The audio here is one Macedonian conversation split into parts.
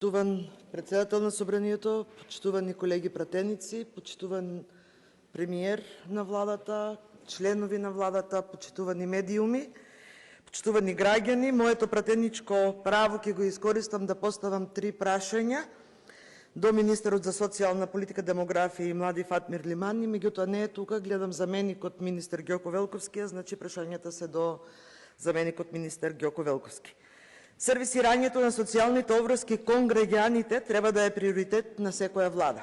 Почитуван председател на Собранието, почитувани колеги пратеници, почитуван премиер на владата, членови на владата, почитувани медиуми, почитувани граѓани, моето пратеничко право ќе го искористам да поставам 3 прашања до министерот за социјална политика, демографија и млади Фатмир Лимани, меѓутоа не е тука, гледам заменикот министер Ѓоко Велковски, значи прашањата се до заменикот министер Ѓоко Велковски. Сервисирањето на социјалните обврски кон граѓаните треба да е приоритет на секоја влада.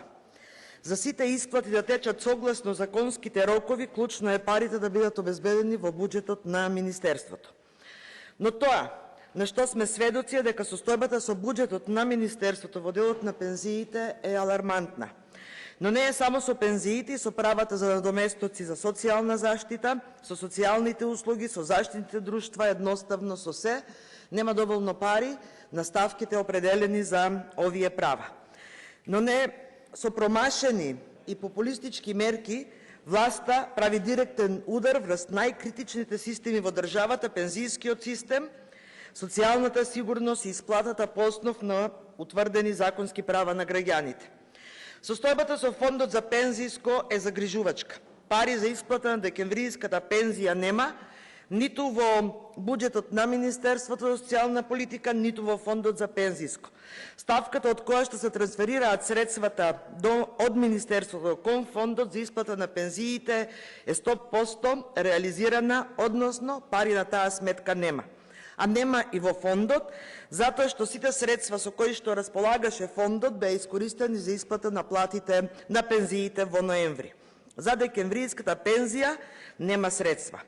За сите исплати да течат согласно законските рокови, клучно е парите да бидат обезбедени во буџетот на Министерството. Но тоа, на што сме сведоци е дека состојбата со буџетот на Министерството во делот на пензиите е алармантна. Но не е само со пензиите и со правата за надоместоци за социјална заштита, со социјалните услуги, со заштитните друштва, едноставно со се, нема доволно пари на ставките определени за овие права. Но не со промашени и популистички мерки власта прави директен удар врз најкритичните системи во државата, пензијскиот систем, социјалната сигурност и исплатата по основ на утврдени законски права на граѓаните. Состојбата со фондот за пензиско е загрижувачка. Пари за исплата на декемвријската пензија нема, ниту во буџетот на Министерството за социјална политика, ниту во фондот за пензиско. Ставката од која што се трансферираат средствата од Министерството кон фондот за исплата на пензиите е 100% реализирана, односно пари на таа сметка нема. А нема и во фондот, затоа што сите средства со кои што располагаше фондот беа искористени за исплата на платите на пензиите во ноември. За декемвријската пензија нема средства.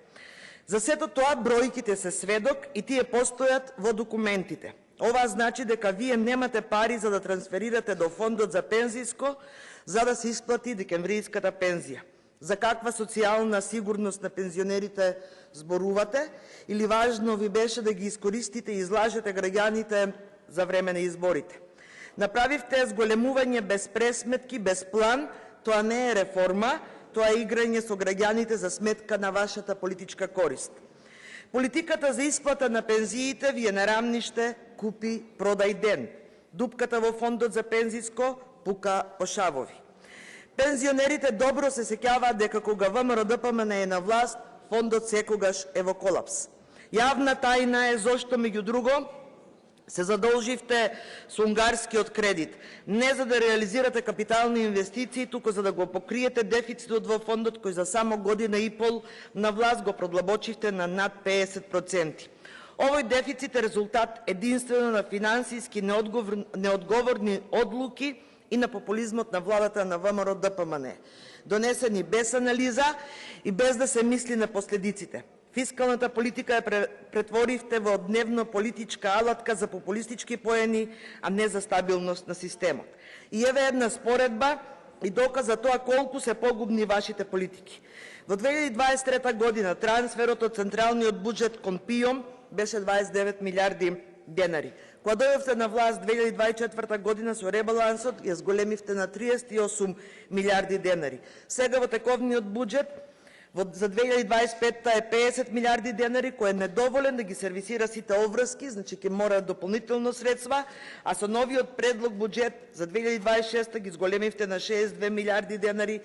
За сето тоа бројките се сведок и тие постојат во документите. Ова значи дека вие немате пари за да трансферирате до фондот за пензиско за да се исплати декемвријската пензија. За каква социјална сигурност на пензионерите зборувате или важно ви беше да ги искористите и излажете граѓаните за време на изборите? Направивте зголемување без пресметки, без план, тоа не е реформа, тоа е играње со граѓаните за сметка на вашата политичка корист. Политиката за исплата на пензиите ви е на рамниште купи продај ден. Дупката во фондот за пензиско пука по шавови. Пензионерите добро се сеќаваат дека кога ВМРО-ДПМН е на власт, фондот секогаш е во колапс. Јавна тајна е зошто меѓу друго се задолживте со унгарскиот кредит, не за да реализирате капитални инвестиции, туку за да го покриете дефицитот во фондот кој за само година и пол на власт го продлабочивте на над 50%. Овој дефицит е резултат единствено на финансиски неодговорни одлуки и на популизмот на владата на ВМРО-ДПМН, донесени без анализа и без да се мисли на последиците. Фискалната политика ја претворивте во дневно-политичка алатка за популистички поени, а не за стабилност на системот. И еве една споредба и доказ за тоа колку се погубни вашите политики. Во 2023 година трансферот од централниот буџет кон ПИОМ беше 29 милиарди денари. Кога дојдовте на власт 2024 година со ребалансот ја зголемивте на 38 милиарди денари. Сега во тековниот буџет за 2025 е 50 милиарди денари, кој е недоволен да ги сервисира сите обврски, значи ќе мора дополнително средства, а со новиот предлог буџет за 2026 ги зголемивте на 62 милиарди денари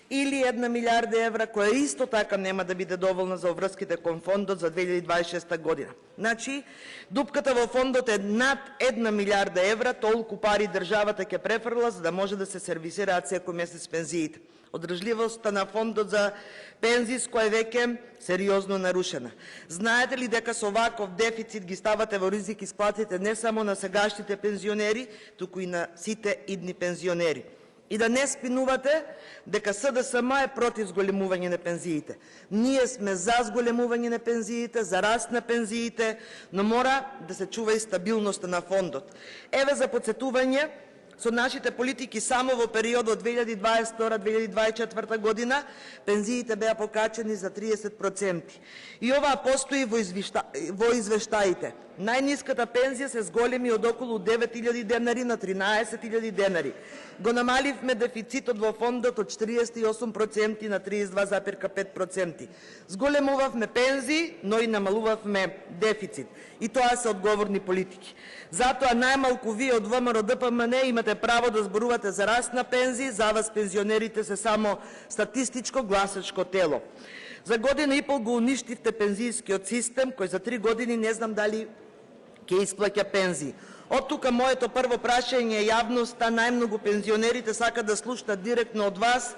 или 1 милиарда евра, која исто така нема да биде доволна за обврските кон фондот за 2026 година. Значи, дупката во фондот е над 1 милиарда евра, толку пари државата ќе префрла за да може да се сервисираат секој месец пензиите. Одржливоста на фондот за пензиско е веќе сериозно нарушена. Знаете ли дека со ваков дефицит ги ставате во ризик исплатите не само на сегашните пензионери, туку и на сите идни пензионери? И да не спинувате дека СДСМ е против зголемување на пензиите. Ние сме за зголемување на пензиите, за раст на пензиите, но мора да се чува и стабилноста на фондот. Еве за потсетување, со нашите политики само во периодот 2022-2024 година пензиите беа покачени за 30%. И ова постои во извештаите. најниската пензија се зголеми од околу 9.000 денари на 13.000 денари. Го намаливме дефицитот во фондот од 48% на 32,5%. Зголемувавме пензии, но и намалувавме дефицит. И тоа се одговорни политики. Затоа најмалку вие од ВМРО-ДПМН имате право да зборувате за раст на пензии, за вас пензионерите се само статистичко гласачко тело. За година и пол го уништивте пензијскиот систем, кој за 3 години не знам дали ќе исплаќа пензии. Од тука моето прво прашање е јавноста, најмногу пензионерите сакат да слушнат директно од вас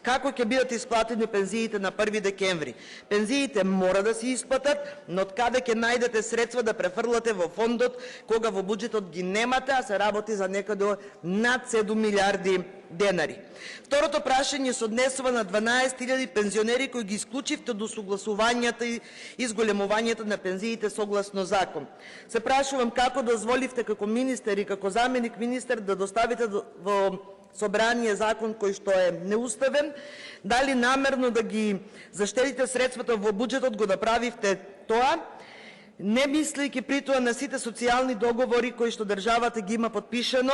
како ќе бидат исплатени пензиите на 1 декември. Пензиите мора да се исплатат, но од каде ќе најдете средства да префрлате во фондот кога во буџетот ги немате, а се работи за некаде над 7 милиарди денари. Второто прашање се однесува на 12.000 пензионери кои ги исклучивте до согласувањата и зголемувањето на пензиите согласно закон. Се прашувам како дозволивте како министер и како заменик министер да доставите во собрание закон кој што е неуставен, дали намерно да ги заштедите средствата во буџетот го направивте тоа, не мислејќи при тоа на сите социјални договори кои што државата ги има подпишано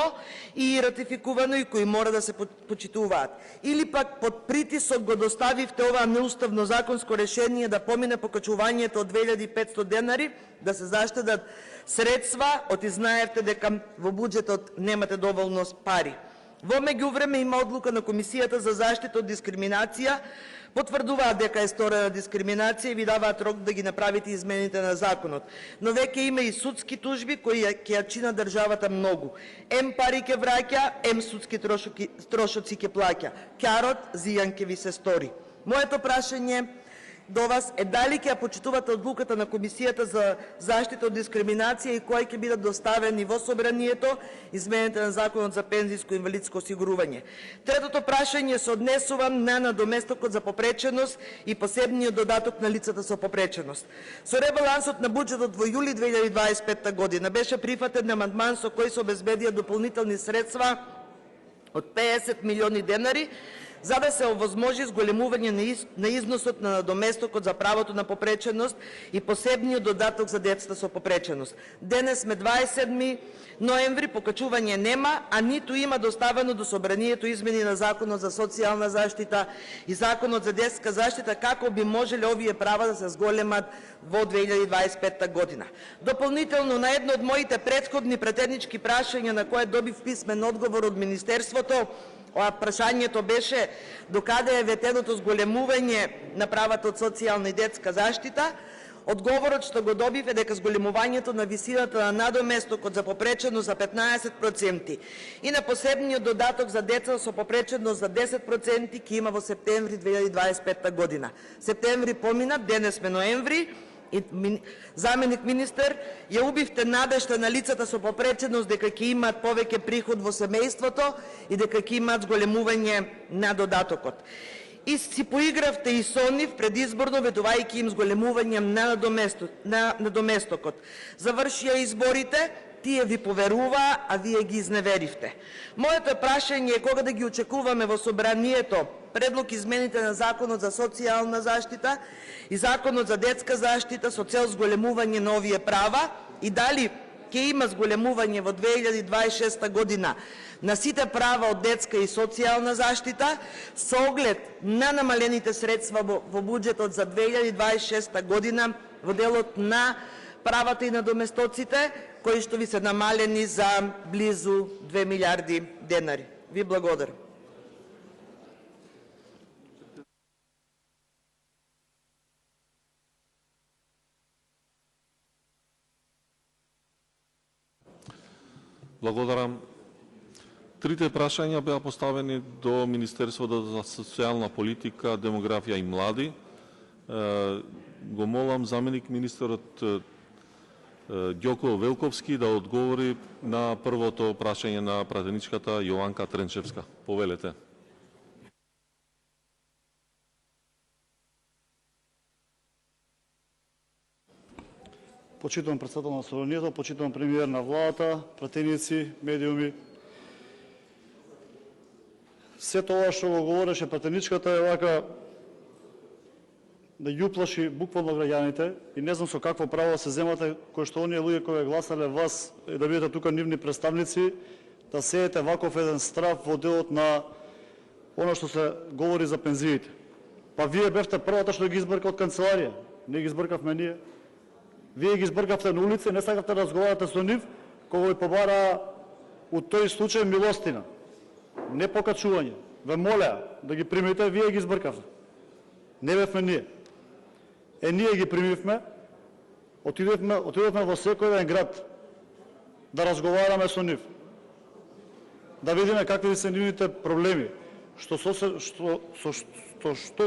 и ратификувано и кои мора да се почитуваат. Или пак под притисок го доставивте ова неуставно законско решение да помине покачувањето од 2500 денари, да се заштедат средства, оти знаевте дека во буџетот немате доволно пари. Во меѓувреме има одлука на Комисијата за заштита од дискриминација, потврдуваат дека е сторена дискриминација и ви даваат рок да ги направите измените на законот. Но веќе има и судски тужби кои ќе ја чинат државата многу. Ем пари ќе враќа, ем судски трошоци ќе плаќа. Кјарот зијан ќе ви се стори. Моето прашање до вас е дали ќе ја почитувате одлуката на Комисијата за заштита од дискриминација и кои ќе бидат доставени во собранието измените на Законот за пензиско и инвалидско осигурување. Третото прашање се однесува на надоместокот за попреченост и посебниот додаток на лицата со попреченост. Со ребалансот на буџетот во јули 2025 година беше прифатен амандман со кој се обезбедија дополнителни средства од 50 милиони денари за да се овозможи зголемување на износот на надоместокот за правото на попреченост и посебниот додаток за децата со попреченост. Денес сме 27 ноември, покачување нема, а ниту има доставено до собранието измени на Законот за социјална заштита и Законот за детска заштита, како би можеле овие права да се зголемат во 2025 година. Дополнително на едно од моите претходни претеднички прашања на кое добив писмен одговор од Министерството, прашањето беше докаде е ветеното зголемување на правата од социјална и детска заштита. Одговорот што го добив е дека зголемувањето на висината на надоместокот за попреченост за 15% и на посебниот додаток за деца со попреченост за 10% ќе има во септември 2025 година. Септември помина, денес сме ноември, и заменик министер, ја убивте надежта на лицата со попреченост дека ќе имаат повеќе приход во семејството и дека ќе имаат зголемување на додатокот. И си поигравте и со нив предизборно, ветувајќи им зголемување на надоместокот. Завршија изборите, тие ви поверуваа, а вие ги изневеривте. Моето прашање е кога да ги очекуваме во собранието предлог измените на Законот за социјална заштита и Законот за детска заштита со цел зголемување на овие права и дали ќе има зголемување во 2026 година на сите права од детска и социјална заштита со оглед на намалените средства во буџетот за 2026 година во делот на правата и надоместоците, кои што ви се намалени за близу 2 милиарди денари. Ви благодарам. Благодарам. Трите прашања беа поставени до Министерството за социјална политика, демографија и млади. Го молам заменик министерот Ѓоко Велковски да одговори на првото прашање на пратеничката Јованка Тренчевска. Повелете. Почитувам председател на собранието, почитувам премиер на владата, пратеници, медиуми. Се тоа што го говореше пратеничката е вака да ги уплаши буквално граѓаните и не знам со какво право се земате кои што оние луѓе кои гласале вас и да бидете тука нивни представници, да сеете ваков еден страф во делот на оно што се говори за пензиите. Па вие бевте првата што ги избрка од канцеларија, не ги избркавме ние. Вие ги избркавте на улица, не сакавте да разговарате со нив, кога ви побара у тој случај милостина, не покачување. Ве молеа да ги примите, вие ги избркавте. Не бевме ние. Ние ги примивме, отидовме во секој еден град да разговараме со нив, да видиме какви се нивните проблеми, што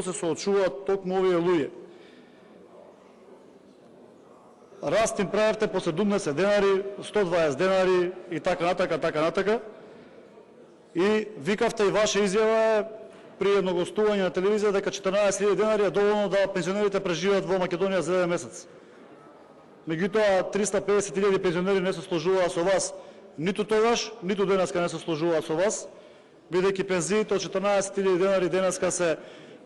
се соочуваат токму овие луѓе. Раст им правевте по 70 денари, 120 денари и така натака. И викавте и ваша изјава при едно гостување на телевизија дека 14.000 денари е доволно да пензионерите преживеат во Македонија за 1 месец. Меѓутоа 350.000 пензионери не се сложуваат со вас, ниту тогаш, ниту денеска не се сложуваат со вас, бидејќи пензиите од 14.000 денари денеска се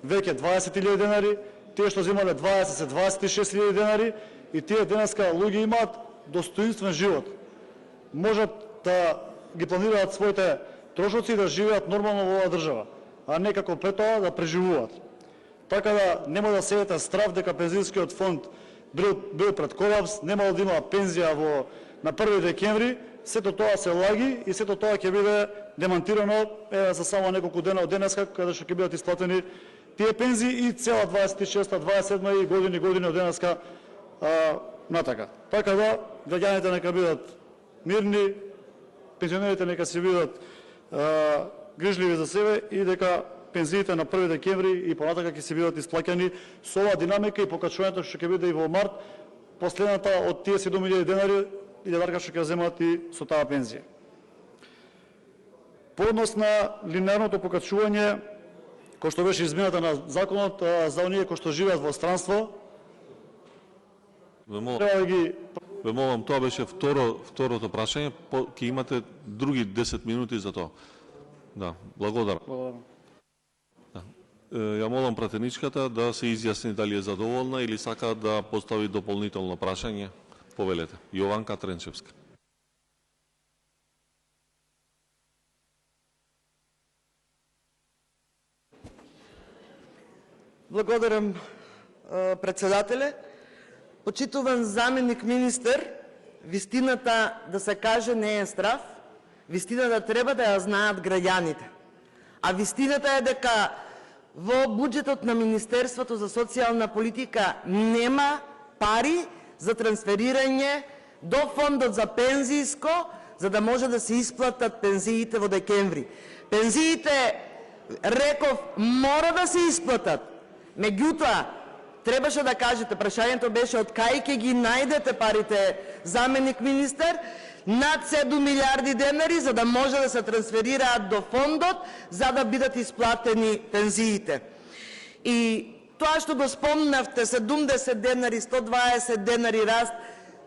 веќе 20.000 денари, тие што земале 20 се 26.000 денари и тие денеска луѓе имаат достоинствен живот. Можат да ги планираат своите трошоци и да живеат нормално во оваа држава, а не како пред тоа да преживуваат. Така да нема да седете страв дека пензијскиот фонд бил пред колапс, немало да има пензија на 1 декември, сето тоа се лаги и сето тоа ќе биде демантирано за само неколку дена од денеска, каде што ќе бидат исплатени тие пензии и цела 26-та, 27-та и години од денеска натака. Така да граѓаните нека бидат мирни, пензионерите нека се бидат грижливи за себе и дека пензиите на 1 декември и понатака ќе се бидат исплаќани со оваа динамика и покачувањето што ќе биде и во март, последната од тие 7.000 денари и денарка што ќе земат и со таа пензија. По однос на линеарното покачување, кој што беше измената на законот за оние кои што живеат во странство, Ве молам, тоа беше второто прашање, ќе имате други 10 минути за тоа. Да, благодарам. Ја молам пратеничката да се изјасни дали е задоволна или сака да постави дополнително прашање. Повелете. Јованка Тренчевска. Благодарам, председателе. Почитуван заменик министер, вистината да се каже не е страв, вистината треба да ја знаат граѓаните. А вистината е дека во буџетот на Министерството за социјална политика нема пари за трансферирање до фондот за пензијско, за да може да се исплатат пензиите во декември. Пензиите, реков, мора да се исплатат. Меѓутоа, требаше да кажете, прашањето беше од кај ќе ги најдете парите, заменик министер, над 7 милиарди денари, за да може да се трансферираат до фондот, за да бидат исплатени пензиите. И тоа што го спомнавте, 70 денари, 120 денари раст,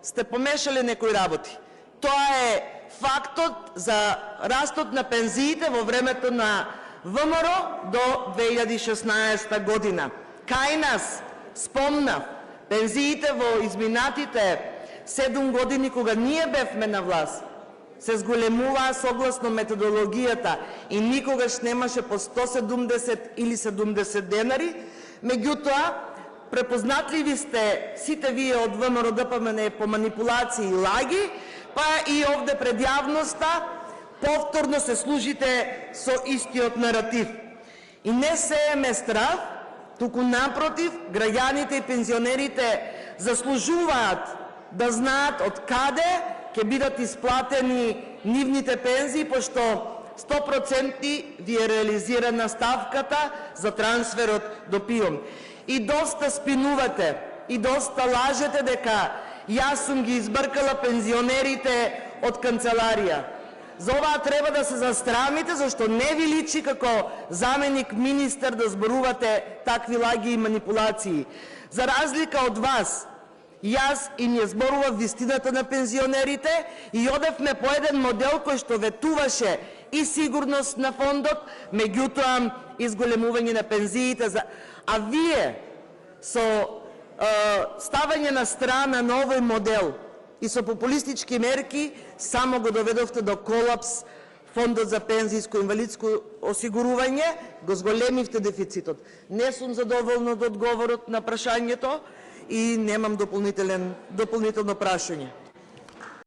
сте помешали некои работи. Тоа е фактот за растот на пензиите во времето на ВМРО до 2016 година. Кај нас, спомнав, пензиите во изминатите 7 години кога ние бевме на власт, се зголемуваа согласно методологијата и никогаш немаше по 170 или 70 денари. Меѓутоа, препознатливи сте сите вие од ВМРО ДПМН по манипулации и лаги, па и овде пред јавноста повторно се служите со истиот наратив. И не сееме страв, туку напротив, граѓаните и пензионерите заслужуваат да знаат од каде ќе бидат исплатени нивните пензии, пошто 100% ви е реализирана ставката за трансферот до ПИОМ. И доста спинувате, и доста лажете дека јас сум ги избркала пензионерите од канцеларија. За ова треба да се застрамите, зашто не ви личи како заменик министер да зборувате такви лаги и манипулации. За разлика од вас, јас им ја зборував вистината на пензионерите и одевме по еден модел кој што ветуваше и сигурност на фондот, меѓутоа изголемување на пензиите. А вие со ставање на страна на овој модел и со популистички мерки само го доведовте до колапс Фондот за пензijско и инвалидско осигурување, го зголемивте дефицитот. Не сум задоволна од одговорот на прашањето и немам дополнително прашање.